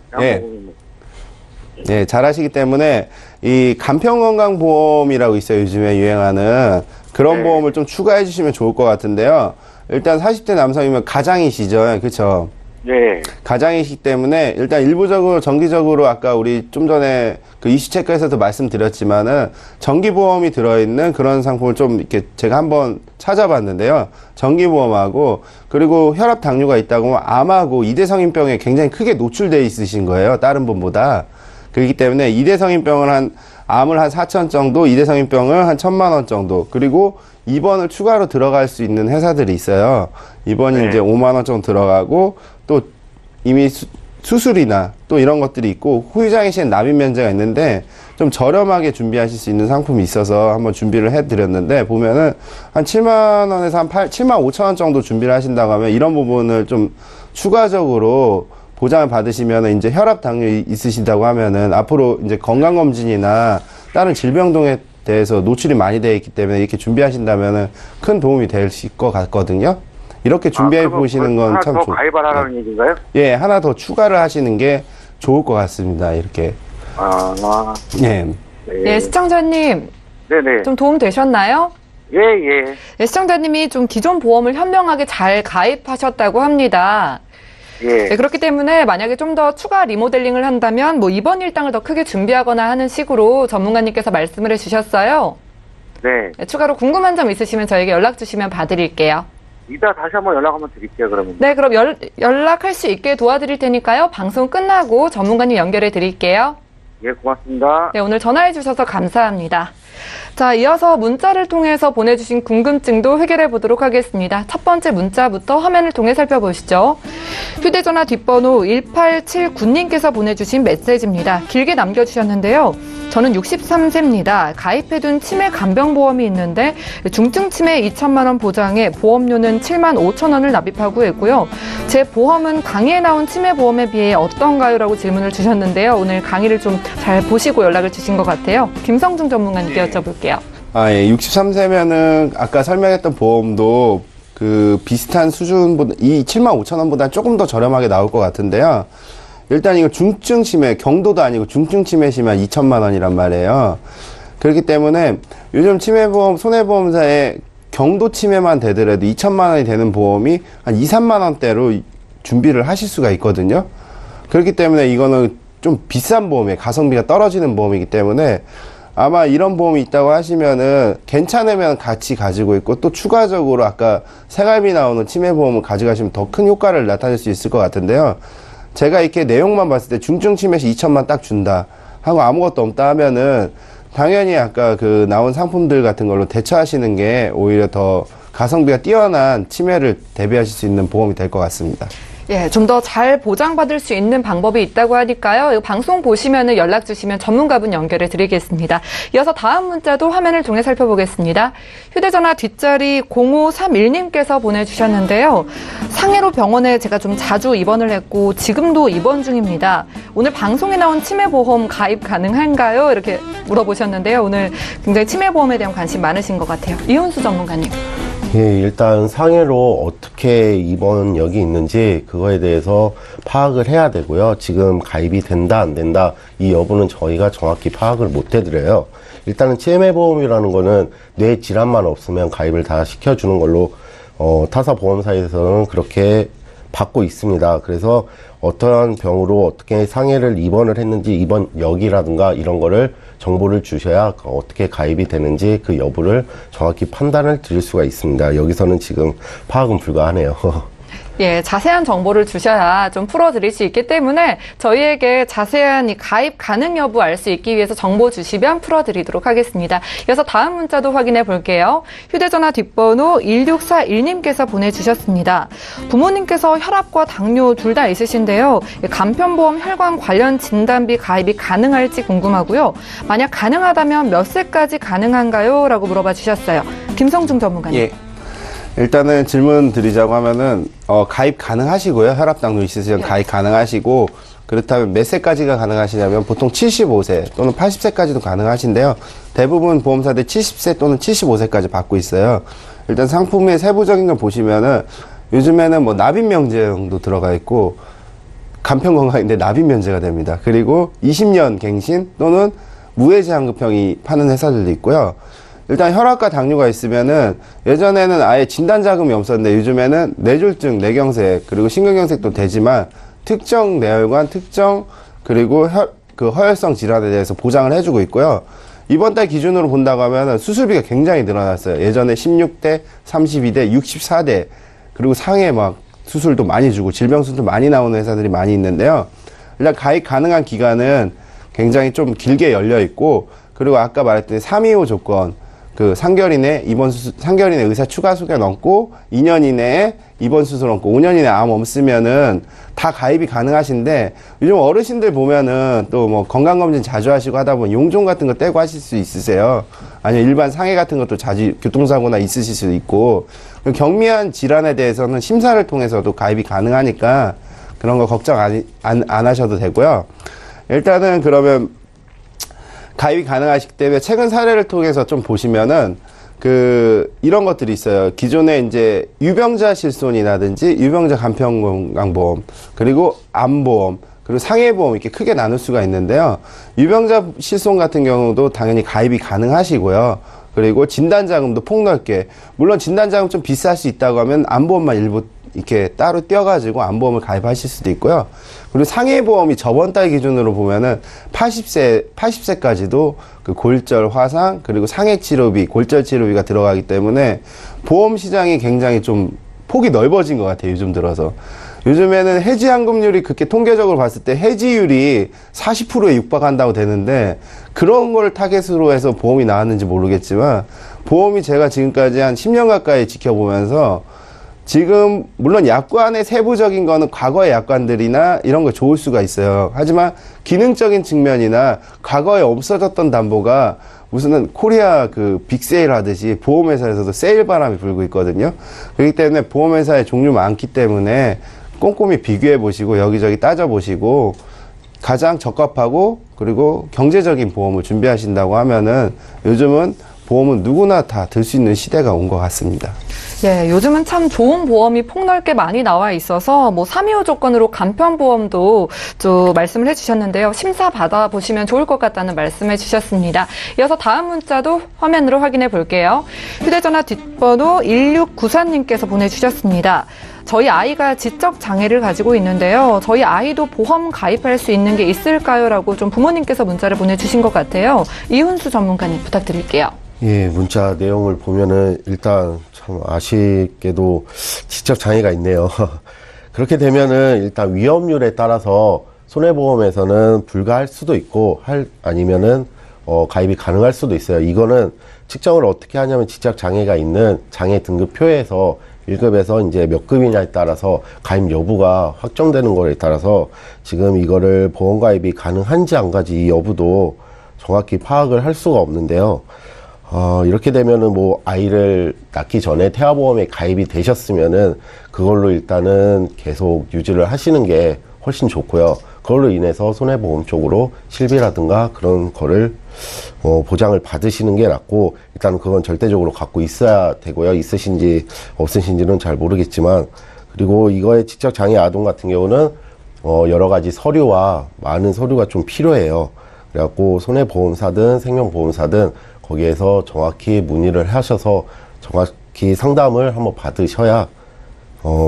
잘 하시기 때문에 이 간편건강보험이라고 있어요. 요즘에 유행하는 그런 보험을 좀 추가해 주시면 좋을 것 같은데요. 일단 40대 남성이면 가장이시죠. 그렇죠? 네. 가장이시기 때문에 일단 일부적으로 정기적으로 아까 우리 좀 전에 그 이슈 체크에서도 말씀드렸지만은 정기보험이 들어있는 그런 상품을 좀 이렇게 제가 한번 찾아봤는데요. 정기보험하고 그리고 혈압 당뇨가 있다고 하면 암하고 이대성인병에 굉장히 크게 노출되어 있으신 거예요. 다른 분보다. 그렇기 때문에 이대성인병을 암을 한 4천 정도, 이대성인병을 한 1,000만 원 정도, 그리고 입원을 추가로 들어갈 수 있는 회사들이 있어요. 입원이 이제 5만 원 정도 들어가고, 또 이미 수술이나 또 이런 것들이 있고, 후유장애 시엔 납입 면제가 있는데, 좀 저렴하게 준비하실 수 있는 상품이 있어서 한번 준비를 해드렸는데, 보면은 한 7만 원에서 한 7만 5천 원 정도 준비를 하신다고 하면 이런 부분을 좀 추가적으로 보장을 받으시면 이제 혈압 당뇨 있으시다고 하면은 앞으로 이제 건강검진이나 다른 질병등에 대해서 노출이 많이 되어 있기 때문에 이렇게 준비하신다면은 큰 도움이 될 것 같거든요. 이렇게 준비해 보시는 건 참 좋아요. 가입을 하라는 얘기인가요? 예, 하나 더 추가를 하시는 게 좋을 것 같습니다. 이렇게. 예. 네, 시청자님. 네네. 좀 도움 되셨나요? 예, 예. 네, 시청자님이 좀 기존 보험을 현명하게 잘 가입하셨다고 합니다. 예. 네, 그렇기 때문에 만약에 좀 더 추가 리모델링을 한다면 뭐 입원 일당을 더 크게 준비하거나 하는 식으로 전문가님께서 말씀을 해주셨어요. 네. 네, 추가로 궁금한 점 있으시면 저에게 연락 주시면 봐드릴게요. 이따 다시 한번 연락 한번 드릴게요, 그러면. 네, 그럼 연락할 수 있게 도와드릴 테니까요. 방송 끝나고 전문가님 연결해 드릴게요. 예, 고맙습니다. 네, 오늘 전화해 주셔서 감사합니다. 자, 이어서 문자를 통해서 보내주신 궁금증도 해결해 보도록 하겠습니다. 첫 번째 문자부터 화면을 통해 살펴보시죠. 휴대전화 뒷번호 1879님께서 보내주신 메시지입니다. 길게 남겨주셨는데요. 저는 63세입니다. 가입해둔 치매 간병보험이 있는데 중증 치매 2천만 원 보장에 보험료는 7만 5천 원을 납입하고 있고요. 제 보험은 강의에 나온 치매 보험에 비해 어떤가요? 라고 질문을 주셨는데요. 오늘 강의를 좀 잘 보시고 연락을 주신 것 같아요. 김성중 전문가님께 여쭤볼게요. 예. 63세면은 아까 설명했던 보험도 그 비슷한 수준보다, 이 7만 5천 원보다 조금 더 저렴하게 나올 것 같은데요. 일단 이거 중증 치매, 경도도 아니고 중증 치매 시면 2천만 원이란 말이에요. 그렇기 때문에 요즘 치매보험, 손해보험사에 경도 치매만 되더라도 2천만 원이 되는 보험이 한 2, 3만 원대로 준비를 하실 수가 있거든요. 그렇기 때문에 이거는 좀 비싼 보험이에요. 가성비가 떨어지는 보험이기 때문에 아마 이런 보험이 있다고 하시면은 괜찮으면 같이 가지고 있고, 또 추가적으로 아까 생활비 나오는 치매보험을 가져가시면 더 큰 효과를 나타낼 수 있을 것 같은데요. 제가 이렇게 내용만 봤을 때 중증 치매 시 2천만 딱 준다 하고 아무것도 없다 하면은 당연히 아까 그 나온 상품들 같은 걸로 대처하시는 게 오히려 더 가성비가 뛰어난 치매를 대비하실 수 있는 보험이 될 것 같습니다. 예, 좀 더 잘 보장받을 수 있는 방법이 있다고 하니까요. 이 방송 보시면은 연락 주시면 전문가분 연결해 드리겠습니다. 이어서 다음 문자도 화면을 통해 살펴보겠습니다. 휴대전화 뒷자리 0531님께서 보내주셨는데요. 상해로 병원에 제가 좀 자주 입원을 했고 지금도 입원 중입니다. 오늘 방송에 나온 치매보험 가입 가능한가요? 이렇게 물어보셨는데요. 오늘 굉장히 치매보험에 대한 관심 많으신 것 같아요. 이훈수 전문가님. 예, 일단 상해로 어떻게 입원력이 있는지 그거에 대해서 파악을 해야 되고요. 지금 가입이 된다 안 된다 이 여부는 저희가 정확히 파악을 못 해드려요. 일단은 치매보험이라는 거는 뇌 질환만 없으면 가입을 다 시켜주는 걸로 타사 보험사에서는 그렇게 받고 있습니다. 그래서 어떠한 병으로 어떻게 상해를 입원을 했는지 입원역이라든가 이런 거를 정보를 주셔야 어떻게 가입이 되는지 그 여부를 정확히 판단을 드릴 수가 있습니다. 여기서는 지금 파악은 불가하네요. 예, 자세한 정보를 주셔야 좀 풀어드릴 수 있기 때문에 저희에게 자세한 이 가입 가능 여부 알 수 있기 위해서 정보 주시면 풀어드리도록 하겠습니다. 이어서 다음 문자도 확인해 볼게요. 휴대전화 뒷번호 1641님께서 보내주셨습니다. 부모님께서 혈압과 당뇨 둘 다 있으신데요. 간편보험 혈관 관련 진단비 가입이 가능할지 궁금하고요. 만약 가능하다면 몇 세까지 가능한가요? 라고 물어봐 주셨어요. 김성중 전문가님. 예. 일단은 질문 드리자고 하면은 가입 가능하시고요. 혈압 당뇨 있으시면 가입 가능하시고, 그렇다면 몇 세까지가 가능하시냐면 보통 75세 또는 80세까지도 가능하신데요. 대부분 보험사들 70세 또는 75세까지 받고 있어요. 일단 상품의 세부적인 걸 보시면은 요즘에는 뭐 납입 명제형도 들어가 있고, 간편 건강인데 납입 면제가 됩니다. 그리고 20년 갱신 또는 무해지 환급형이 파는 회사들도 있고요. 일단 혈압과 당뇨가 있으면은 예전에는 아예 진단 자금이 없었는데 요즘에는 뇌졸중, 뇌경색 그리고 심근경색도 되지만 특정 뇌혈관, 특정 그리고 허혈성 질환에 대해서 보장을 해주고 있고요. 이번 달 기준으로 본다고 하면은 수술비가 굉장히 늘어났어요. 예전에 16대, 32대, 64대 그리고 상해 막 수술도 많이 주고 질병 수술도 많이 나오는 회사들이 많이 있는데요. 일단 가입 가능한 기간은 굉장히 좀 길게 열려 있고, 그리고 아까 말했던 325 조건, 그 3개월 이내 의사 추가 수가 넘고 2년 이내에 입원 수술 없고 5년 이내 암 없으면은 다 가입이 가능하신데, 요즘 어르신들 보면은 또 뭐 건강검진 자주 하시고 하다 보면 용종 같은 거 떼고 하실 수 있으세요. 아니면 일반 상해 같은 것도 자주 교통사고나 있으실 수도 있고, 경미한 질환에 대해서는 심사를 통해서도 가입이 가능하니까 그런 거 걱정 안 하셔도 되고요. 일단은 그러면 가입이 가능하시기 때문에 최근 사례를 통해서 좀 보시면은 이런 것들이 있어요. 기존에 이제 유병자 실손이라든지 유병자 간편건강보험, 그리고 암보험, 그리고 상해보험, 이렇게 크게 나눌 수가 있는데요. 유병자 실손 같은 경우도 당연히 가입이 가능하시고요. 그리고 진단자금도 폭넓게, 물론 진단자금 좀 비쌀 수 있다고 하면 암보험만 일부 이렇게 따로 떼어가지고 암보험을 가입하실 수도 있고요. 그리고 상해보험이 저번 달 기준으로 보면은 80세까지도 그 골절 화상, 그리고 상해치료비, 골절치료비가 들어가기 때문에 보험 시장이 굉장히 좀 폭이 넓어진 것 같아요, 요즘 들어서. 요즘에는 해지환급률이 그렇게 통계적으로 봤을 때 해지율이 40%에 육박한다고 되는데, 그런 걸 타겟으로 해서 보험이 나왔는지 모르겠지만, 보험이 제가 지금까지 한 10년 가까이 지켜보면서 지금 물론 약관의 세부적인 거는 과거의 약관들이나 이런 거 좋을 수가 있어요. 하지만 기능적인 측면이나 과거에 없어졌던 담보가 무슨 코리아 빅세일 하듯이 보험회사에서도 세일 바람이 불고 있거든요. 그렇기 때문에 보험회사의 종류 많기 때문에 꼼꼼히 비교해 보시고 여기저기 따져 보시고 가장 적합하고 그리고 경제적인 보험을 준비하신다고 하면은 요즘은 보험은 누구나 다 들 수 있는 시대가 온 것 같습니다. 예, 요즘은 참 좋은 보험이 폭넓게 많이 나와 있어서 뭐 325 조건으로 간편보험도 좀 말씀을 해주셨는데요. 심사 받아보시면 좋을 것 같다는 말씀해 주셨습니다. 이어서 다음 문자도 화면으로 확인해 볼게요. 휴대전화 뒷번호 1694님께서 보내주셨습니다. 저희 아이가 지적 장애를 가지고 있는데요. 저희 아이도 보험 가입할 수 있는 게 있을까요? 라고 좀 부모님께서 문자를 보내주신 것 같아요. 이훈수 전문가님 부탁드릴게요. 예, 문자 내용을 보면은 일단 참 아쉽게도 지적 장애가 있네요. 그렇게 되면은 일단 위험률에 따라서 손해보험에서는 불가할 수도 있고 아니면은 가입이 가능할 수도 있어요. 이거는 측정을 어떻게 하냐면 지적 장애가 있는 장애 등급표에서 1급에서 이제 몇 급이냐에 따라서 가입 여부가 확정되는 거에 따라서 지금 이거를 보험 가입이 가능한지 안 가지 이 여부도 정확히 파악을 할 수가 없는데요. 이렇게 되면은 뭐 아이를 낳기 전에 태아보험에 가입이 되셨으면은 그걸로 일단은 계속 유지를 하시는 게 훨씬 좋고요. 그걸로 인해서 손해보험 쪽으로 실비라든가 그런 거를 보장을 받으시는 게 낫고, 일단 그건 절대적으로 갖고 있어야 되고요. 있으신지 없으신지는 잘 모르겠지만, 그리고 이거의 지적장애 아동 같은 경우는 여러 가지 서류와 많은 서류가 좀 필요해요. 그래갖고 손해보험사든 생명보험사든 거기에서 정확히 문의를 하셔서 정확히 상담을 한번 받으셔야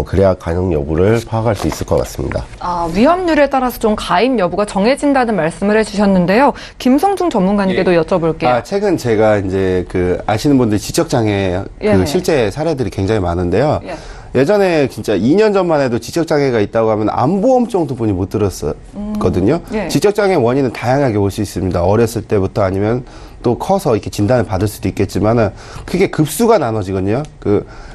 그래야 가능 여부를 파악할 수 있을 것 같습니다. 위험률에 따라서 좀 가입 여부가 정해진다는 말씀을 해주셨는데요. 김성중 전문가님께도 여쭤볼게요. 최근 제가 이제 아시는 분들 지적장애 실제 사례들이 굉장히 많은데요. 예전에 진짜 2년 전만 해도 지적장애가 있다고 하면 암보험 정도 분이 못 들었거든요. 지적장애 원인은 다양하게 올 수 있습니다. 어렸을 때부터 아니면 또 커서 이렇게 진단을 받을 수도 있겠지만은 크게 급수가 나눠지거든요.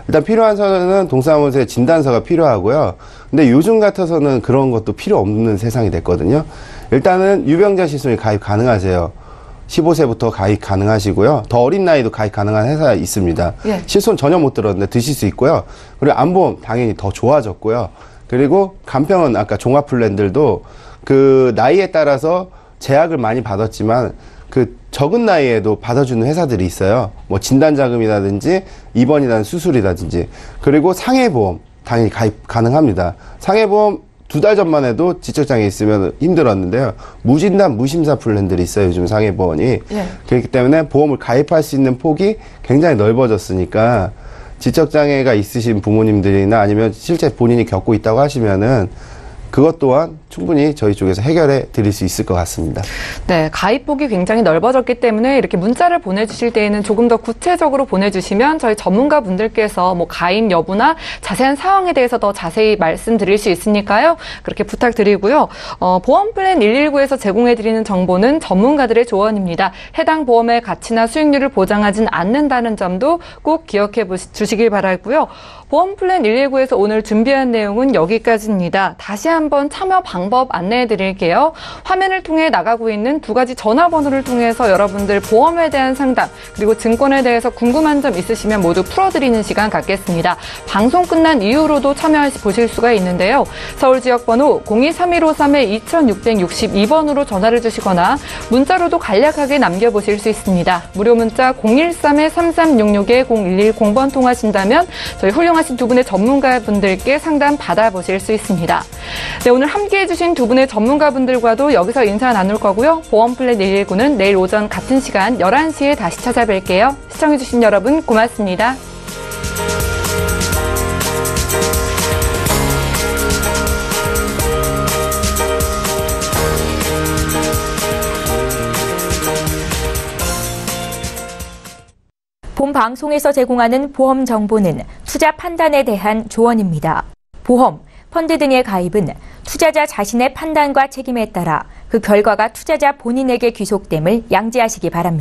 일단 필요한 서는 동사무소의 진단서가 필요하고요. 근데 요즘 같아서는 그런 것도 필요 없는 세상이 됐거든요. 일단은 유병자 실손이 가입 가능하세요. 15세부터 가입 가능하시고요. 더 어린 나이도 가입 가능한 회사 있습니다. 실손 전혀 못 들었는데 드실 수 있고요. 그리고 암보험 당연히 더 좋아졌고요. 그리고 간편은 아까 종합 플랜들도 나이에 따라서 제약을 많이 받았지만 적은 나이에도 받아주는 회사들이 있어요. 뭐 진단자금이라든지 입원이라든지 수술이라든지. 그리고 상해보험 당연히 가입 가능합니다. 상해보험 2달 전만 해도 지적장애 있으면 힘들었는데요. 무진단, 무심사 플랜들이 있어요. 요즘 상해보험이. 그렇기 때문에 보험을 가입할 수 있는 폭이 굉장히 넓어졌으니까 지적장애가 있으신 부모님들이나 아니면 실제 본인이 겪고 있다고 하시면은 그것 또한 충분히 저희 쪽에서 해결해 드릴 수 있을 것 같습니다. 네, 가입폭이 굉장히 넓어졌기 때문에 이렇게 문자를 보내주실 때에는 조금 더 구체적으로 보내주시면 저희 전문가분들께서 뭐 가입 여부나 자세한 상황에 대해서 더 자세히 말씀드릴 수 있으니까요. 그렇게 부탁드리고요. 보험플랜 119에서 제공해드리는 정보는 전문가들의 조언입니다. 해당 보험의 가치나 수익률을 보장하진 않는다는 점도 꼭 기억해 주시길 바라고요. 보험플랜 119에서 오늘 준비한 내용은 여기까지입니다. 다시 한번 참여 방법 안내해 드릴게요. 화면을 통해 나가고 있는 두 가지 전화번호를 통해서 여러분들 보험에 대한 상담 그리고 증권에 대해서 궁금한 점 있으시면 모두 풀어드리는 시간 갖겠습니다. 방송 끝난 이후로도 참여하실 수가 있는데요. 서울 지역번호 023153-2662번으로 전화를 주시거나 문자로도 간략하게 남겨보실 수 있습니다. 무료 문자 013-3366-0110번 통하신다면 저희 훌륭하신 두 분의 전문가분들께 상담 받아보실 수 있습니다. 네, 오늘 함께해 주신 두 분의 전문가분들과도 여기서 인사 나눌 거고요. 보험플랜 119는 내일 오전 같은 시간 11시에 다시 찾아뵐게요. 시청해 주신 여러분 고맙습니다. 본 방송에서 제공하는 보험 정보는 투자 판단에 대한 조언입니다. 보험, 펀드 등의 가입은 투자자 자신의 판단과 책임에 따라 그 결과가 투자자 본인에게 귀속됨을 양지하시기 바랍니다.